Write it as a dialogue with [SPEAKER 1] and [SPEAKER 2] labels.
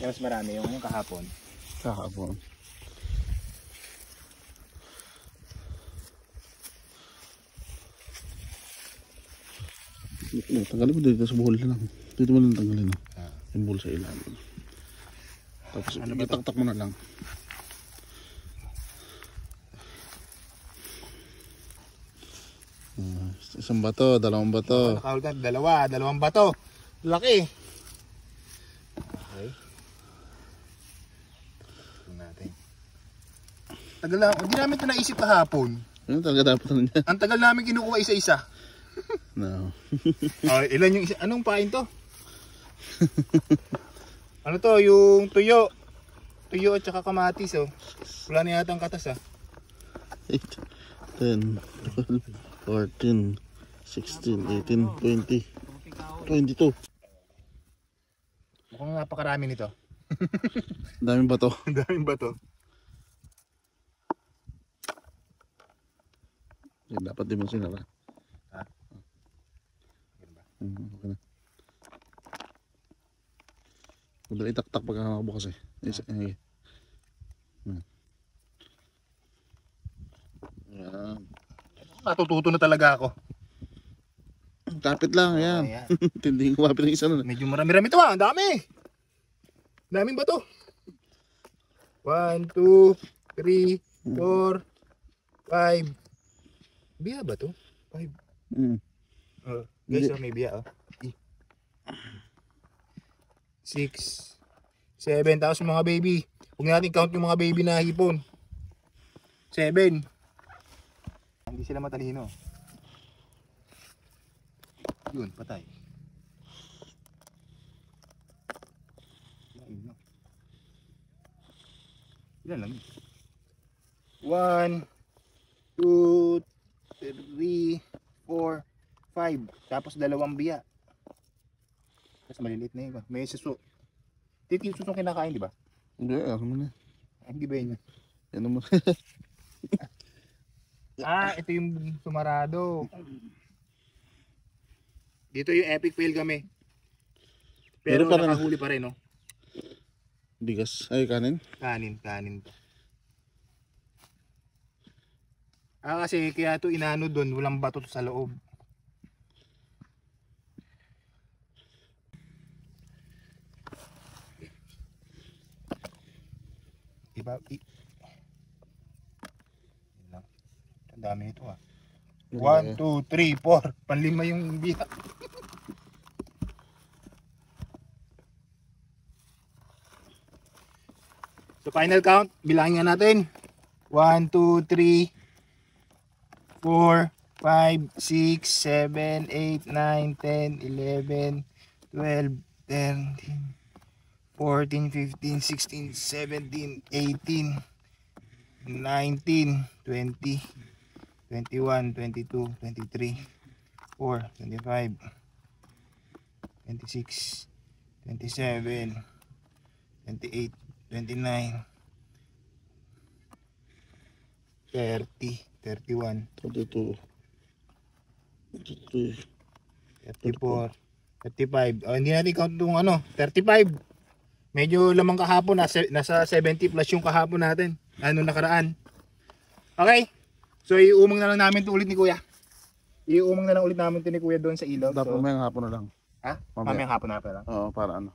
[SPEAKER 1] Kaya mas marami yung kahapon.
[SPEAKER 2] Kahapon. Tanggalin mo dito sa buhol na lang. Dito mo lang tanggalin. Yung buhol sa ilalim. Tapos ano itaktak mo na lang. Isang bato, dalawang bato.
[SPEAKER 1] Nakahulog na, dalawang bato. Laki. Okay. Ito natin. Tagal lang, hindi namin ito naisip kahapon.
[SPEAKER 2] Ano talaga dapat na niya?
[SPEAKER 1] Ang tagal namin kinukuha isa-isa.
[SPEAKER 2] No.
[SPEAKER 1] Ilan yung isa? Anong pain to? Ano to? Yung tuyo. Tuyo at saka kamatis oh. Wala na yata ang katas
[SPEAKER 2] 8, 10, 12, 14, 16, 18, 20, 22.
[SPEAKER 1] Mukhang napakarami nito.
[SPEAKER 2] Daming bato.
[SPEAKER 1] Daming bato.
[SPEAKER 2] Dapat din mo sinara.
[SPEAKER 1] Ha?
[SPEAKER 2] Okay na. Madali itaktak pagka nakabukas eh. Yan.
[SPEAKER 1] Natututo na talaga ako.
[SPEAKER 2] Kapit lang, yan. Tinding kumapit ng isa nun.
[SPEAKER 1] Medyo marami-rami ito Ang dami. Daming bato. 1, 2, 3, 4, 5. Biya ba to? 5. Guys, may biya 6, 7. Tapos mga baby. Huwag natin count yung mga baby na hipon. 7. Hindi sila matalino. Yun, patay. Ilan lang yun? 1, 2, 3, 4, 5. Tapos dalawang biya. Tapos maliliit na yun. May suso. Yung susong kinakain, di ba?
[SPEAKER 2] Hindi, ano mo na.
[SPEAKER 1] Hindi ba yun?
[SPEAKER 2] Yan naman.
[SPEAKER 1] Ito yung sumarado. Dito yung epic fail kami. Pero nakahuli pa rin, no?
[SPEAKER 2] Bigas. Ay, kanin?
[SPEAKER 1] Kanin to. Kasi kaya ito inano doon, walang bato sa loob. Ang dami nito 1, 2, 3, 4. Panlima yung biya. So final count, bilangin nga natin. 1, 2, 3, 4, 5, 6, 7, 8, 9, 10, 11, 12, 13, 14, 15, 16, 17, 18, 19, 20, 21, 22, 23, 4, 25, 26, 27, 28, 29, 30, 31,
[SPEAKER 2] 32, 33,
[SPEAKER 1] 34, 35. Hindi natin count yung 35. Medyo lamang kahapon, nasa 70 plus yung kahapon natin. Nakaraan. Okay. So iumang na lang namin ito ulit ni Kuya. Iumang na lang ulit namin ito ni Kuya doon sa ilaw.
[SPEAKER 2] Dapat mamayang hapon na lang.
[SPEAKER 1] Ha? Mamayang hapon na lang.
[SPEAKER 2] Oo, para ano.